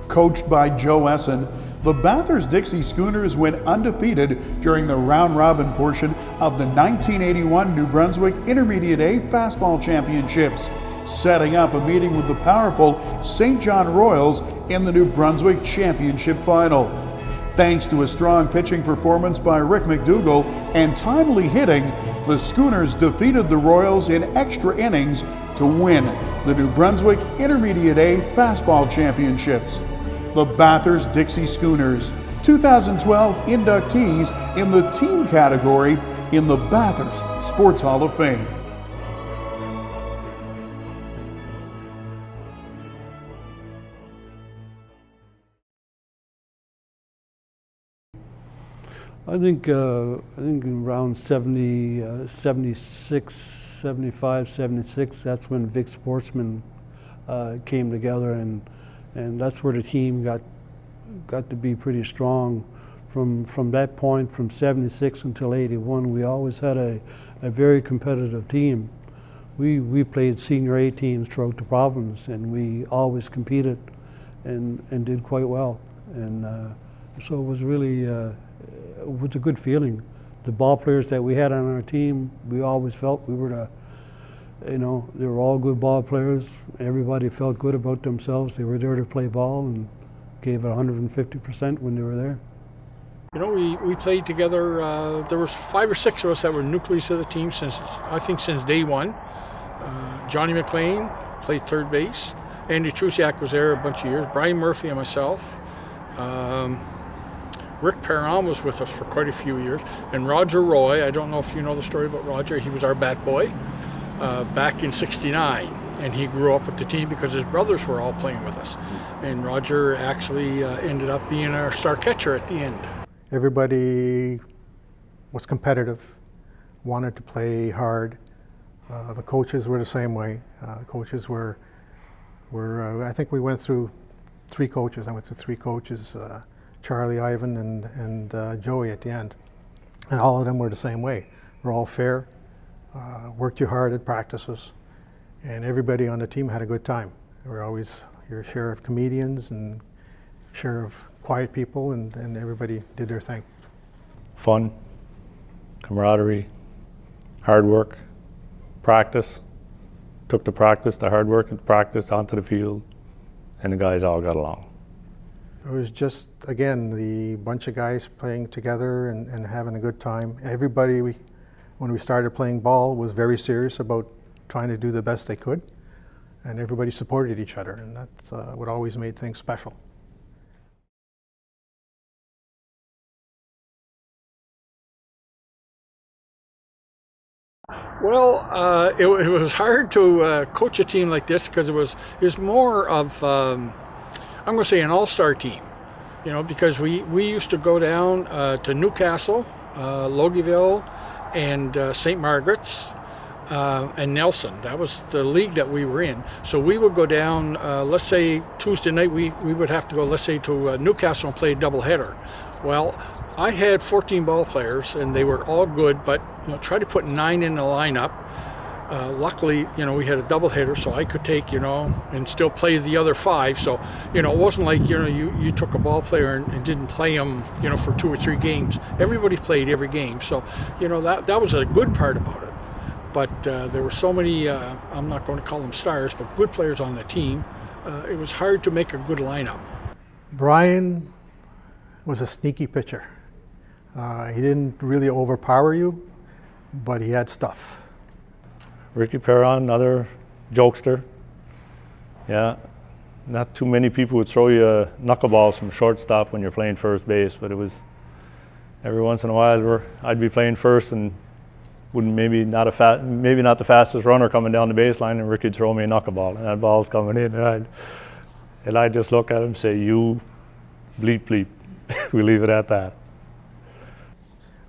Coached by Joe Essen, the Bathurst Dixxie Schooners went undefeated during the round-robin portion of the 1981 New Brunswick Intermediate A Fastball Championships, setting up a meeting with the powerful St. John Royals in the New Brunswick Championship Final. Thanks to a strong pitching performance by Rick McDougall and timely hitting, the Schooners defeated the Royals in extra innings to win the New Brunswick Intermediate A Fastball Championships. The Bathurst Dixxie Schooners, 2012 inductees in the team category in the Bathurst Sports Hall of Fame. I think around 76, 75, 76, that's when Vic Sportsman came together, and that's where the team got to be pretty strong. From that point, from 76 until 81, we always had a very competitive team. We played senior A teams throughout the province, and we always competed and did quite well. And so it was really it was a good feeling. The ball players that we had on our team, we always felt we were they were all good ball players. Everybody felt good about themselves. They were there to play ball and gave it 150% when they were there. You know, we played together. There was 5 or 6 of us that were nucleus of the team since day one. Johnny McLean played third base. Andy Trusiak was there a bunch of years. Brian Murphy and myself. Rick Perron was with us for quite a few years. And Roger Roy, I don't know if you know the story about Roger, he was our bat boy back in '69. And he grew up with the team because his brothers were all playing with us. And Roger actually ended up being our star catcher at the end. Everybody was competitive, wanted to play hard. The coaches were the same way. The coaches were I think we went through 3 coaches. I went through 3 coaches. Charlie, Ivan, and Joey at the end. And all of them were the same way. We're all fair, worked you hard at practices, and everybody on the team had a good time. There were always your share of comedians and share of quiet people, and everybody did their thing. Fun, camaraderie, hard work, practice. Took the practice, the hard work and practice onto the field, and the guys all got along. It was just, again, the bunch of guys playing together and having a good time. Everybody, when we started playing ball, was very serious about trying to do the best they could, and everybody supported each other, and that's what always made things special. Well, it was hard to coach a team like this because it was more of I'm going to say an all-star team, you know, because we used to go down to Newcastle, Logieville, and St. Margaret's, and Nelson. That was the league that we were in. So we would go down, let's say Tuesday night, we would have to go, let's say, to Newcastle and play a doubleheader. Well, I had 14 ball players, and they were all good, but try to put 9 in the lineup. Luckily, we had a doubleheader, so I could take, and still play the other 5. So, it wasn't like, you took a ball player and didn't play them, for 2 or 3 games. Everybody played every game. So, that was a good part about it. But there were so many, I'm not going to call them stars, but good players on the team. It was hard to make a good lineup. Brian was a sneaky pitcher. He didn't really overpower you, but he had stuff. Ricky Perron, another jokester. Yeah, not too many people would throw you knuckleballs from shortstop when you're playing first base, but it was every once in a while I'd be playing first and maybe not the fastest runner coming down the baseline, and Ricky'd throw me a knuckleball, and that ball's coming in, and I'd just look at him and say, "You bleep bleep." We leave it at that.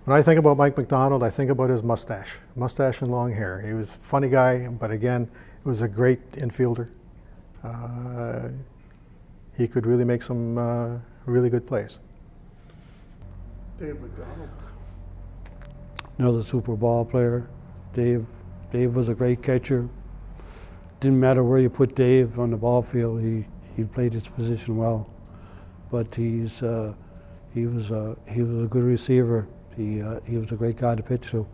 When I think about Mike McDonald, I think about his mustache and long hair. He was a funny guy, but again, he was a great infielder. He could really make some really good plays. Dave McDonald. Another super ball player. Dave was a great catcher. Didn't matter where you put Dave on the ball field, he played his position well. but he was a good receiver. He was a great guy to pitch to.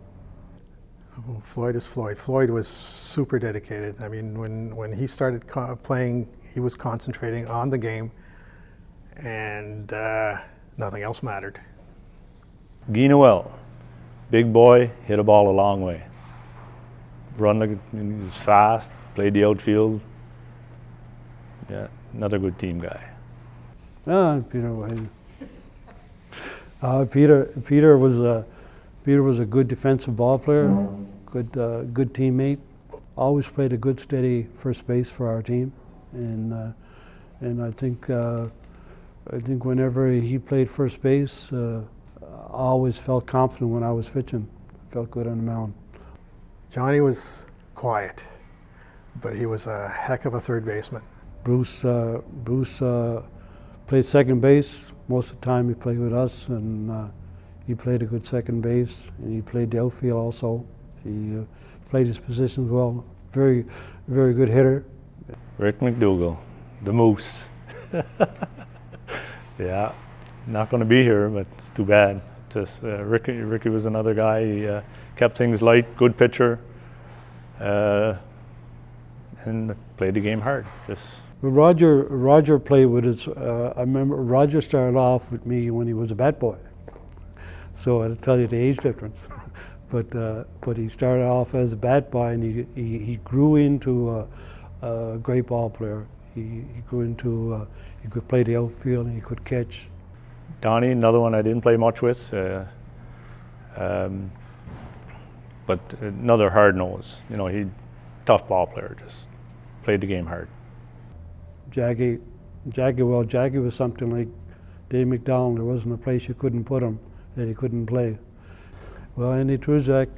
Well, Floyd is Floyd. Floyd was super dedicated. I mean, when he started playing, he was concentrating on the game, and nothing else mattered. Guy Noel, big boy, hit a ball a long way. Run like he was fast, played the outfield. Yeah, another good team guy. Peter Wayne. Peter was a good defensive ball player, good teammate. Always played a good, steady first base for our team, and I think whenever he played first base, I always felt confident when I was pitching. Felt good on the mound. Johnny was quiet, but he was a heck of a third baseman. Bruce played second base. Most of the time he played with us, and he played a good second base, and he played the outfield also. He played his positions well. Very, very good hitter. Rick McDougall, the Moose. Yeah, not going to be here, but it's too bad. Just Ricky was another guy. He kept things light, good pitcher, and played the game hard. Just. Roger played with us. I remember Roger started off with me when he was a bat boy. So I'll tell you the age difference. But he started off as a bat boy, and he grew into a great ball player. He grew into he could play the outfield and he could catch. Donnie, another one I didn't play much with, but another hard nose. You know, he tough ball player, just played the game hard. Jackie was something like Dave McDonald. There wasn't a place you couldn't put him that he couldn't play. Well, Andy Truzak,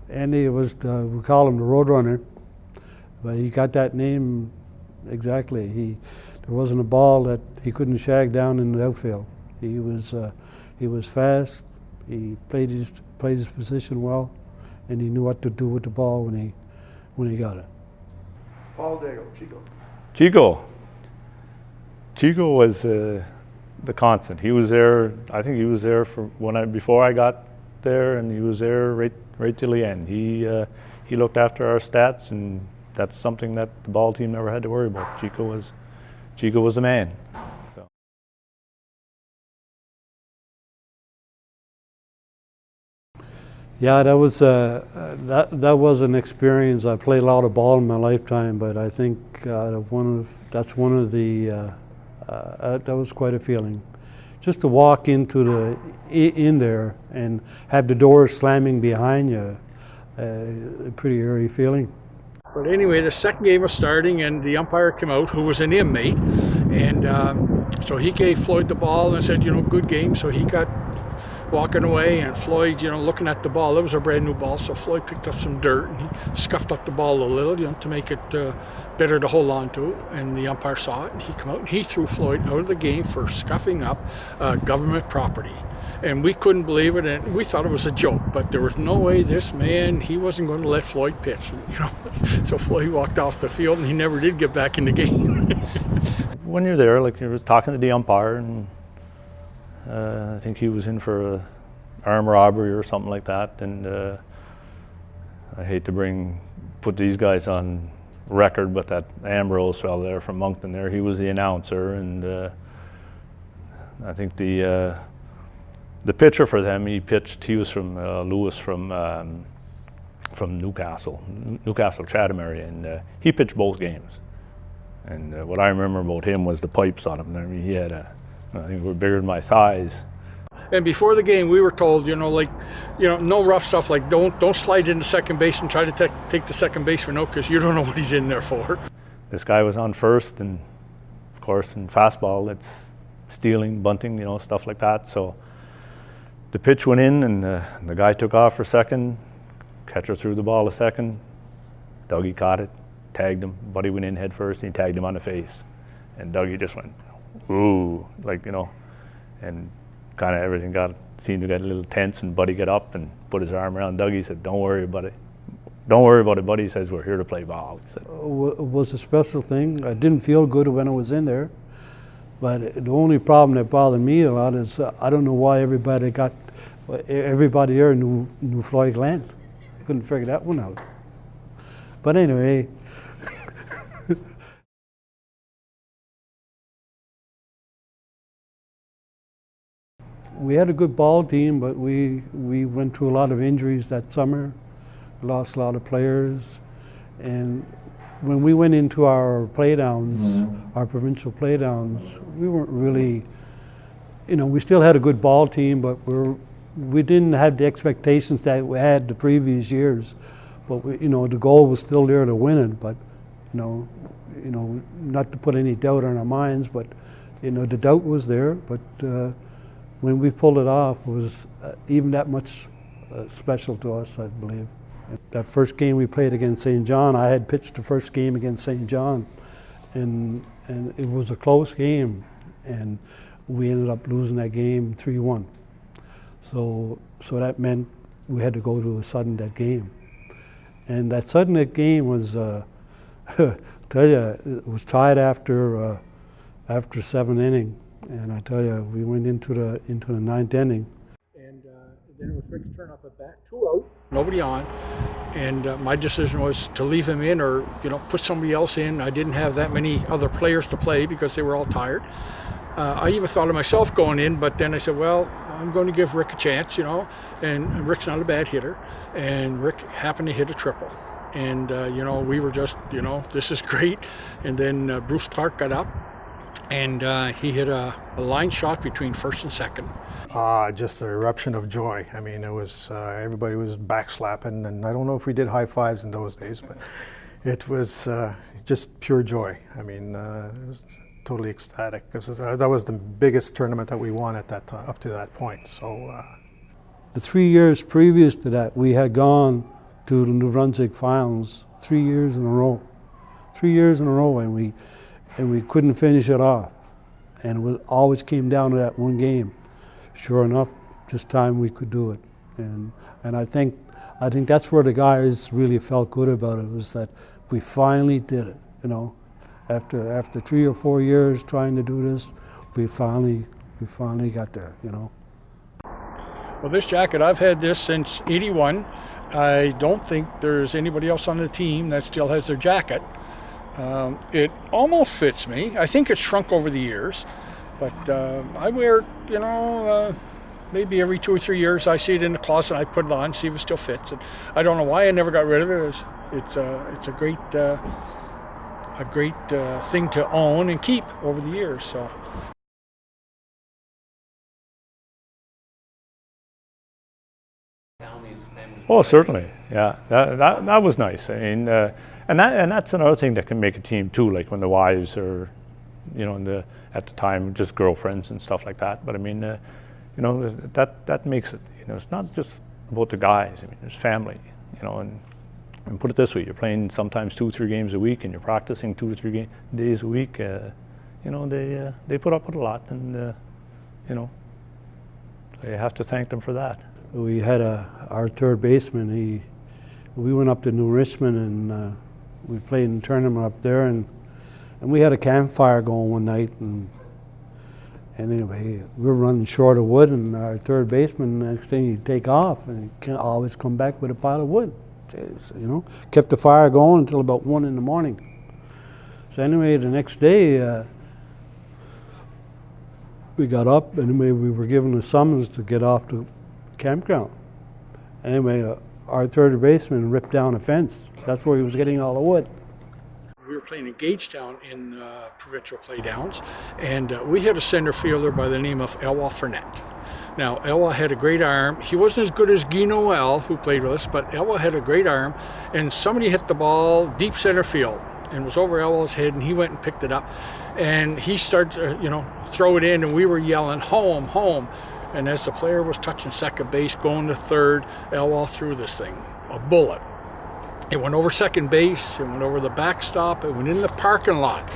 Andy was, we call him the Roadrunner, but he got that name exactly. There wasn't a ball that he couldn't shag down in the outfield. He was fast. He played his position well, and he knew what to do with the ball when he got it. Paul Daigle, Chico was the constant. He was there. I think he was there before I got there, and he was there right till the end. He looked after our stats, and that's something that the ball team never had to worry about. Chico was the man. So. Yeah, that was an experience. I played a lot of ball in my lifetime, but I think that was quite a feeling. Just to walk in there and have the doors slamming behind you, a pretty eerie feeling. But anyway, the second game was starting, and the umpire came out, who was an inmate, and so he gave Floyd the ball and said, good game. So he got walking away, and Floyd, looking at the ball. It was a brand new ball, so Floyd picked up some dirt and he scuffed up the ball a little, to make it better to hold on to. And the umpire saw it, and he came out and he threw Floyd out of the game for scuffing up government property. And we couldn't believe it, and we thought it was a joke, but there was no way this man, he wasn't going to let Floyd pitch, So Floyd walked off the field, and he never did get back in the game. When you're there, like you was talking to the umpire, and I think he was in for an armed robbery or something like that, and I hate to put these guys on record, but that Ambrose fella there from Moncton there, he was the announcer, and I think the pitcher for them, he was from Lewis from Newcastle Chatham area, and he pitched both games. And what I remember about him was the pipes on him. I mean, he had I think they were bigger than my thighs. And before the game, we were told, no rough stuff, like don't slide into second base and try to take the second baseman out, because you don't know what he's in there for. This guy was on first, and of course in fastball, it's stealing, bunting, stuff like that. So the pitch went in, and the guy took off for second. Catcher threw the ball to second. Dougie caught it, tagged him. Buddy went in head first, and he tagged him on the face. And Dougie just went, ooh, and kind of everything seemed to get a little tense, and Buddy got up and put his arm around Dougie. He said, don't worry about it. Don't worry about it, Buddy. He says, we're here to play ball. He said. It was a special thing. I didn't feel good when I was in there, But the only problem that bothered me a lot is I don't know why everybody here knew Floyd Glant. I couldn't figure that one out. But anyway. We had a good ball team, but we went through a lot of injuries that summer, lost a lot of players, and when we went into our playdowns, our provincial playdowns, we weren't really, we still had a good ball team, but we didn't have the expectations that we had the previous years. But the goal was still there to win it. But not to put any doubt in our minds, but the doubt was there. But when we pulled it off, it was even that much special to us, I believe. That first game we played against St. John, I had pitched the first game against St. John, and it was a close game, and we ended up losing that game 3-1. So that meant we had to go to a sudden death game, and that sudden death game was, tell you, it was tied after 7 innings, and I tell you, we went into the 9th inning. Then it was Rick's turn up at bat, 2 out, nobody on, and my decision was to leave him in or put somebody else in. I didn't have that many other players to play because they were all tired. I even thought of myself going in, but then I said, well, I'm going to give Rick a chance, and Rick's not a bad hitter, and Rick happened to hit a triple, and we were just, this is great. And then Bruce Clark got up, and he hit a line shot between first and second. Just an eruption of joy. I mean, it was everybody was backslapping, and I don't know if we did high fives in those days, but it was just pure joy. I mean, it was totally ecstatic because that was the biggest tournament that we won at that time, up to that point. So, the 3 years previous to that, we had gone to the New Brunswick finals 3 years in a row. 3 years in a row, and we couldn't finish it off, and it always came down to that one game. Sure enough, this time we could do it, and I think that's where the guys really felt good about it, was that we finally did it. After 3 or 4 years trying to do this, we finally got there. Well, this jacket, I've had this since '81. I don't think there's anybody else on the team that still has their jacket. It almost fits me. I think it's shrunk over the years. But I wear it, maybe every 2 or 3 years. I see it in the closet, I put it on, see if it still fits. And I don't know why I never got rid of it. It's a great thing to own and keep over the years. So. Oh, certainly, yeah. That was nice. I mean, and that's another thing that can make a team too. Like when the wives are, at the time, just girlfriends and stuff like that. But I mean, that makes it. It's not just about the guys. I mean, there's family. And put it this way: you're playing sometimes 2 or 3 games a week, and you're practicing 2 or 3 days a week. They put up with a lot, and you have to thank them for that. We had our third baseman. We went up to New Richmond, and we played in a tournament up there, and we had a campfire going one night, and anyway, we were running short of wood, and our third baseman, next thing he'd take off, and he can't always come back with a pile of wood. Kept the fire going until about 1 in the morning. So anyway, the next day, we got up, anyway, we were given a summons to get off the campground. Anyway, our third baseman ripped down a fence. That's where he was getting all the wood. We were playing in Gagetown in provincial playdowns, and we had a center fielder by the name of Elwha Fournette. Now, Elwha had a great arm. He wasn't as good as Guy Noel, who played with us, but Elwha had a great arm, and somebody hit the ball deep center field, and it was over Elwha's head, and he went and picked it up, and he started to, throw it in, and we were yelling, home, home. And as the player was touching second base, going to third, Elwha threw this thing, a bullet. It went over second base, it went over the backstop, it went in the parking lot.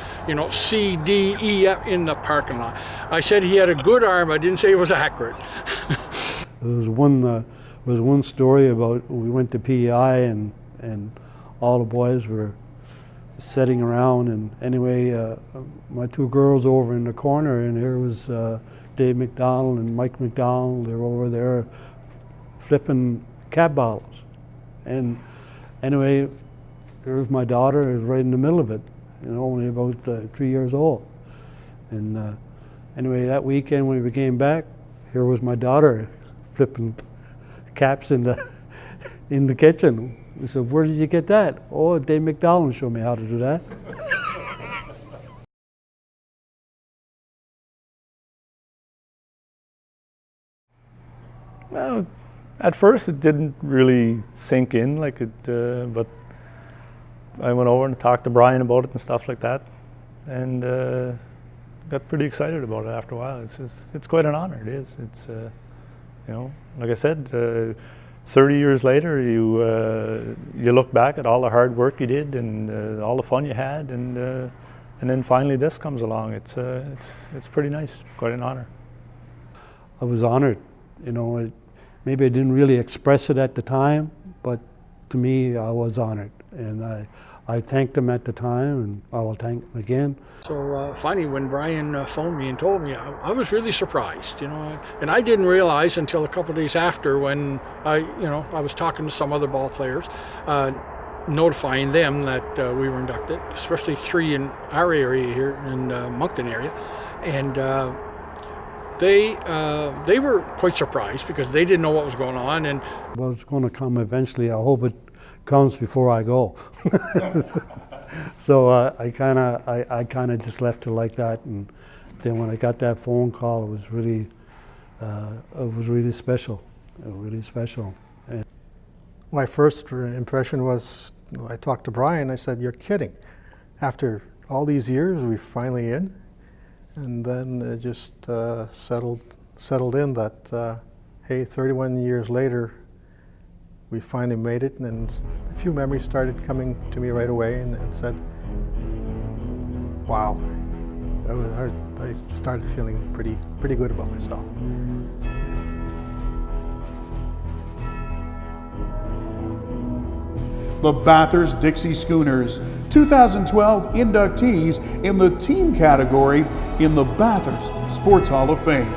C, D, E, F in the parking lot. I said he had a good arm, I didn't say it was accurate. There was one story about, we went to PEI, and all the boys were sitting around, and anyway, my two girls over in the corner, and here was Dave McDonald and Mike McDonald. They're over there flipping cab bottles. And anyway, there was my daughter, right in the middle of it, only about 3 years old. And anyway, that weekend when we came back, here was my daughter flipping caps in the kitchen. We said, "Where did you get that?" "Oh, Dave McDonald showed me how to do that." Well, at first it didn't really sink in like it, but I went over and talked to Brian about it and stuff like that, and got pretty excited about it after a while. It's quite an honor. It is. It's like I said, 30 years later, you look back at all the hard work you did and all the fun you had, and then finally this comes along. It's pretty nice. Quite an honor. I was honored. Maybe I didn't really express it at the time, but to me, I was honored, and I thanked him at the time, and I will thank him again. So finally, when Brian phoned me and told me, I was really surprised, and I didn't realize until a couple of days after, when I was talking to some other ball players, notifying them that we were inducted, especially 3 in our area here in Moncton area, and they were quite surprised because they didn't know what was going on. And well, it's going to come eventually. I hope it comes before I go. So I kind of just left it like that, and then when I got that phone call, it was really special. Really special. And My first impression was, I talked to Brian. I said, "You're kidding! After all these years, we're finally in." And then it just settled in that, hey, 31 years later, we finally made it, and a few memories started coming to me right away, and said, wow. I started feeling pretty good about myself. The Bathurst Dixxie Schooners, 2012 inductees in the team category in the Bathurst Sports Hall of Fame.